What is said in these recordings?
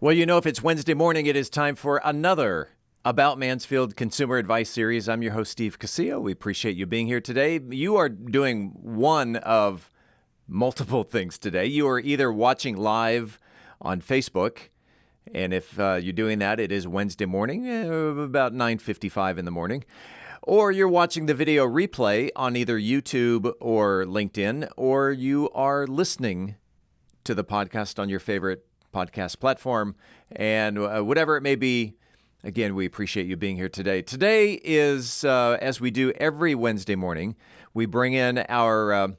Well, you know, if it's Wednesday morning, it is time for another About Mansfield Consumer Advice Series. I'm your host, Steve Casillo. We appreciate you being here today. You are doing one of multiple things today. You are either watching live on Facebook, and if you're doing that, it is Wednesday morning, about 9:55 in the morning. Or you're watching the video replay on either YouTube or LinkedIn, or you are listening to the podcast on your favorite podcast platform, and whatever it may be. Again, we appreciate you being here today. Today is, as we do every Wednesday morning, we bring in our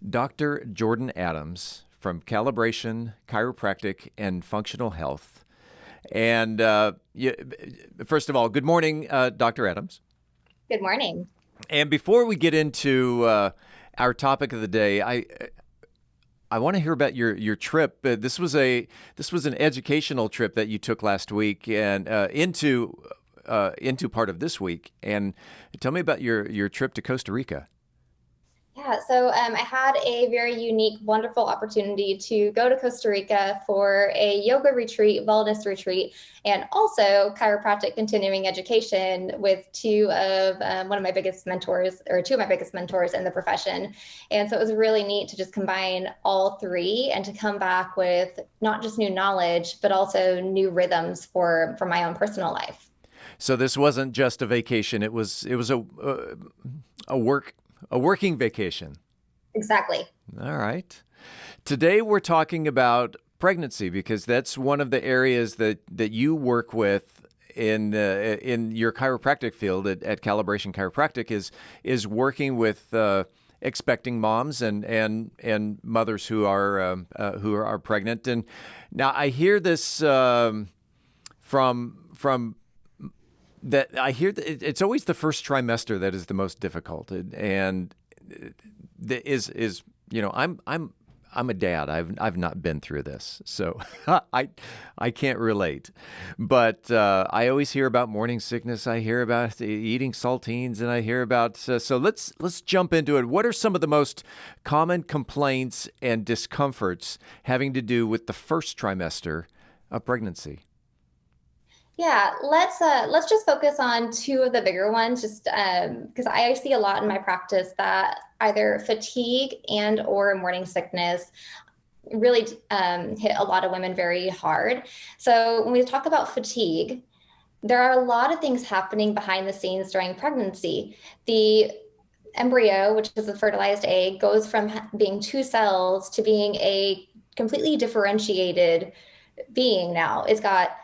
Dr. Jordan Adams from Calibration, Chiropractic, and Functional Health. And first of all, good morning, Dr. Adams. Good morning. And before we get into our topic of the day, I want to hear about your trip. This was an educational trip that you took last week and into part of this week. And tell me about your trip to Costa Rica. Yeah, so I had a very unique, wonderful opportunity to go to Costa Rica for a yoga retreat, wellness retreat, and also chiropractic continuing education with two of my biggest mentors in the profession. And so it was really neat to just combine all three and to come back with not just new knowledge, but also new rhythms for my own personal life. So this wasn't just a vacation; it was a working vacation. Exactly. All right. Today we're talking about pregnancy because that's one of the areas that you work with in your chiropractic field at Calibration Chiropractic is working with expecting moms and mothers who are pregnant. And now I hear this from that I hear that it's always the first trimester that is the most difficult, and is you know I'm a dad. I've not been through this, so I can't relate. But I always hear about morning sickness. I hear about eating saltines, and I hear about so let's jump into it. What are some of the most common complaints and discomforts having to do with the first trimester of pregnancy? Yeah, let's just focus on two of the bigger ones, just because I see a lot in my practice that either fatigue and or morning sickness really hit a lot of women very hard. So when we talk about fatigue, there are a lot of things happening behind the scenes during pregnancy. The embryo, which is a fertilized egg, goes from being two cells to being a completely differentiated being now. It's got,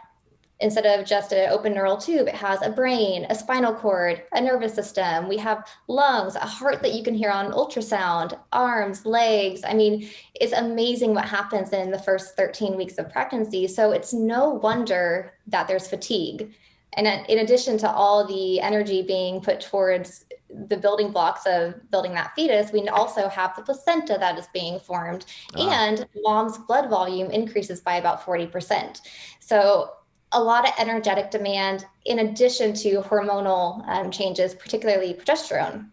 instead of just an open neural tube, it has a brain, a spinal cord, a nervous system. We have lungs, a heart that you can hear on ultrasound, arms, legs. I mean, it's amazing what happens in the first 13 weeks of pregnancy. So it's no wonder that there's fatigue. And in addition to all the energy being put towards the building blocks of building that fetus, we also have the placenta that is being formed, and mom's blood volume increases by about 40%. So a lot of energetic demand in addition to hormonal changes, particularly progesterone.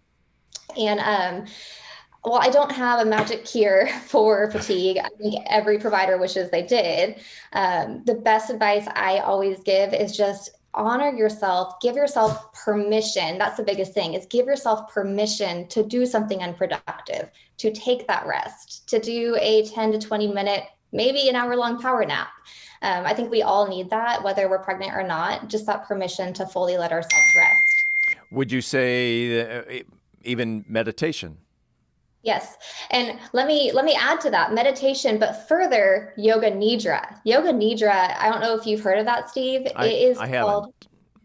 And while I don't have a magic cure for fatigue, I think every provider wishes they did. The best advice I always give is just honor yourself, give yourself permission. That's the biggest thing, is give yourself permission to do something unproductive, to take that rest, to do a 10 to 20 minute, maybe an hour-long power nap. I think we all need that, whether we're pregnant or not, just that permission to fully let ourselves rest. Would you say even meditation? Yes. And let me add to that, meditation, but further, Yoga Nidra. Yoga Nidra, I don't know if you've heard of that, Steve. I haven't.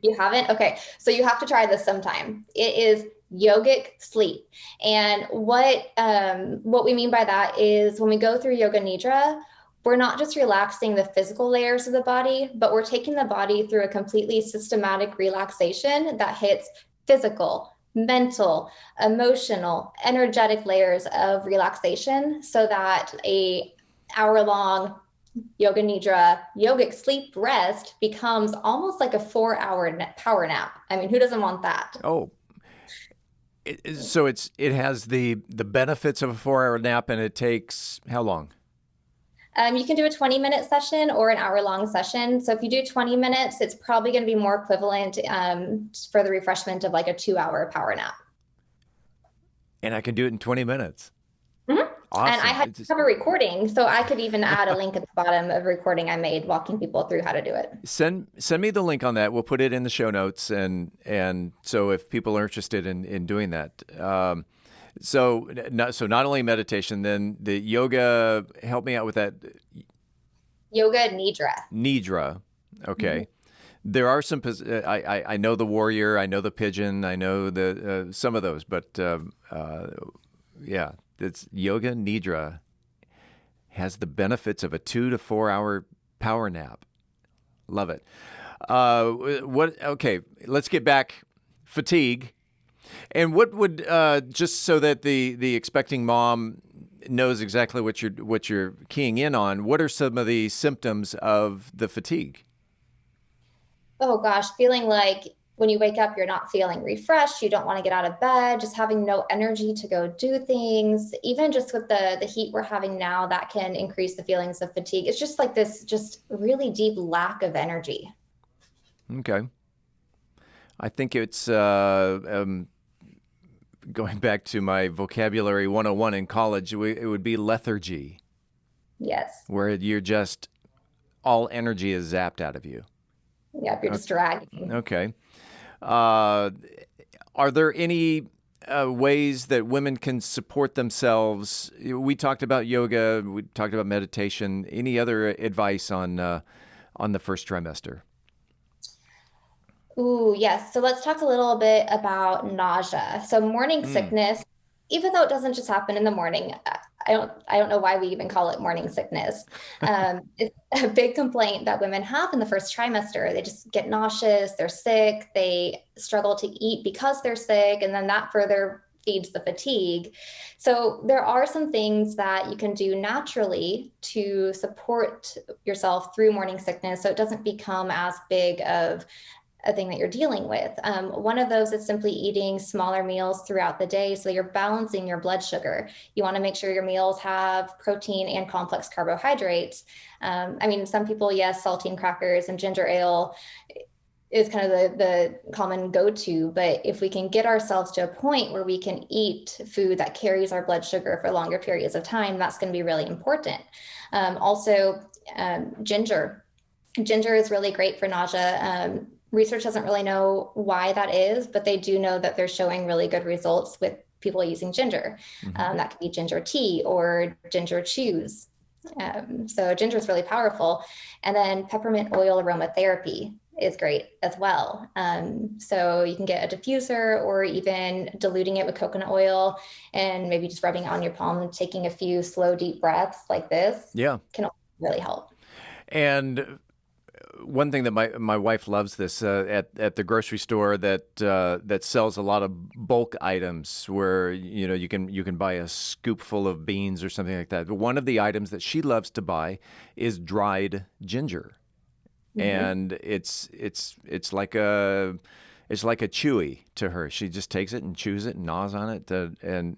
You haven't? Okay. So you have to try this sometime. It is yogic sleep. And what we mean by that is when we go through Yoga Nidra, we're not just relaxing the physical layers of the body, but we're taking the body through a completely systematic relaxation that hits physical, mental, emotional, energetic layers of relaxation, so that a hour-long Yoga Nidra, yogic sleep rest becomes almost like a 4-hour power nap. I mean, who doesn't want that? Oh, so it has the benefits of a 4-hour nap, and it takes how long? You can do a 20-minute session or an hour-long session. So if you do 20 minutes, it's probably going to be more equivalent for the refreshment of like a 2-hour power nap. And I can do it in 20 minutes. Mm-hmm. Awesome. And I have a recording, so I could even add a link at the bottom of a recording I made walking people through how to do it. Send me the link on that. We'll put it in the show notes, and so if people are interested in doing that. So not only meditation, then the yoga. Help me out with that. Yoga Nidra. Nidra. Okay. There are some. I know the warrior. I know the pigeon. I know the some of those, but yeah, it's Yoga Nidra has the benefits of a 2 to 4 hour power nap. Love it. Okay, let's get back. Fatigue. And what would just so that the expecting mom knows exactly what you're keying in on, what are some of the symptoms of the fatigue? Oh gosh, feeling like when you wake up, you're not feeling refreshed. You don't want to get out of bed, just having no energy to go do things. Even just with the heat we're having now, that can increase the feelings of fatigue. It's just like this just really deep lack of energy. Okay. I think it's going back to my vocabulary 101 in college, it would be lethargy. Yes. Where you're just, all energy is zapped out of you. Yep, you're just dragging. Okay. Are there any ways that women can support themselves? We talked about yoga. We talked about meditation. Any other advice on the first trimester? Ooh, yes. So let's talk a little bit about nausea. So morning sickness, even though it doesn't just happen in the morning, I don't know why we even call it morning sickness. It's a big complaint that women have in the first trimester. They just get nauseous, they're sick, they struggle to eat because they're sick, and then that further feeds the fatigue. So there are some things that you can do naturally to support yourself through morning sickness so it doesn't become as big of a thing that you're dealing with. One of those is simply eating smaller meals throughout the day so you're balancing your blood sugar. You want to make sure your meals have protein and complex carbohydrates. I mean, some people, yes, saltine crackers and ginger ale is kind of the common go-to, but if we can get ourselves to a point where we can eat food that carries our blood sugar for longer periods of time, that's going to be really important. Also, ginger. Ginger is really great for nausea. Research doesn't really know why that is, but they do know that they're showing really good results with people using ginger. That could be ginger tea or ginger chews. So ginger is really powerful. And then peppermint oil aromatherapy is great as well. So you can get a diffuser or even diluting it with coconut oil and maybe just rubbing it on your palm and taking a few slow, deep breaths like this. Yeah. Can really help. And one thing that my wife loves this at the grocery store that sells a lot of bulk items where you can buy a scoop full of beans or something like that. But one of the items that she loves to buy is dried ginger, and it's like a chewy to her. She just takes it and chews it and gnaws on it, and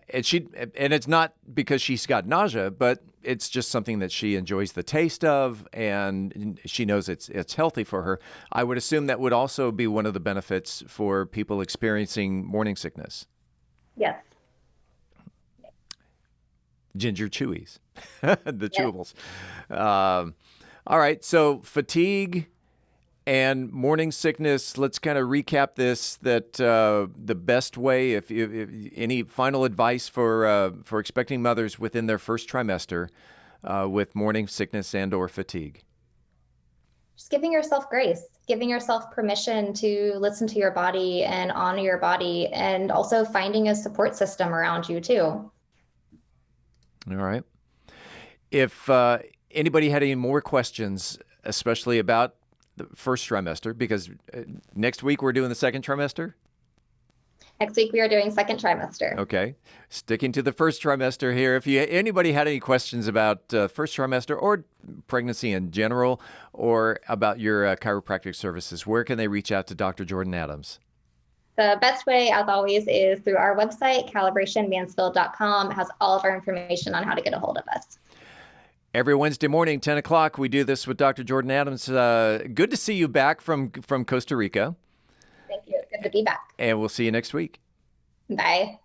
it's not because she's got nausea, but it's just something that she enjoys the taste of, and she knows it's healthy for her. I would assume that would also be one of the benefits for people experiencing morning sickness. Yes. Ginger chewies, the chewables. All right, so fatigue and morning sickness, let's kind of recap this, that the best way, if any final advice for expecting mothers within their first trimester with morning sickness and or fatigue? Just giving yourself grace, giving yourself permission to listen to your body and honor your body, and also finding a support system around you too. All right. If anybody had any more questions, especially about the first trimester, because next week we're doing the second trimester. Next week we are doing second trimester. Okay, sticking to the first trimester here. If anybody had any questions about first trimester or pregnancy in general, or about your chiropractic services, where can they reach out to Dr. Jordan Adams? The best way, as always, is through our website, calibrationmansfield.com. It has all of our information on how to get a hold of us. Every Wednesday morning, 10 o'clock, we do this with Dr. Jordan Adams. Good to see you back from Costa Rica. Thank you. It's good to be back. And we'll see you next week. Bye.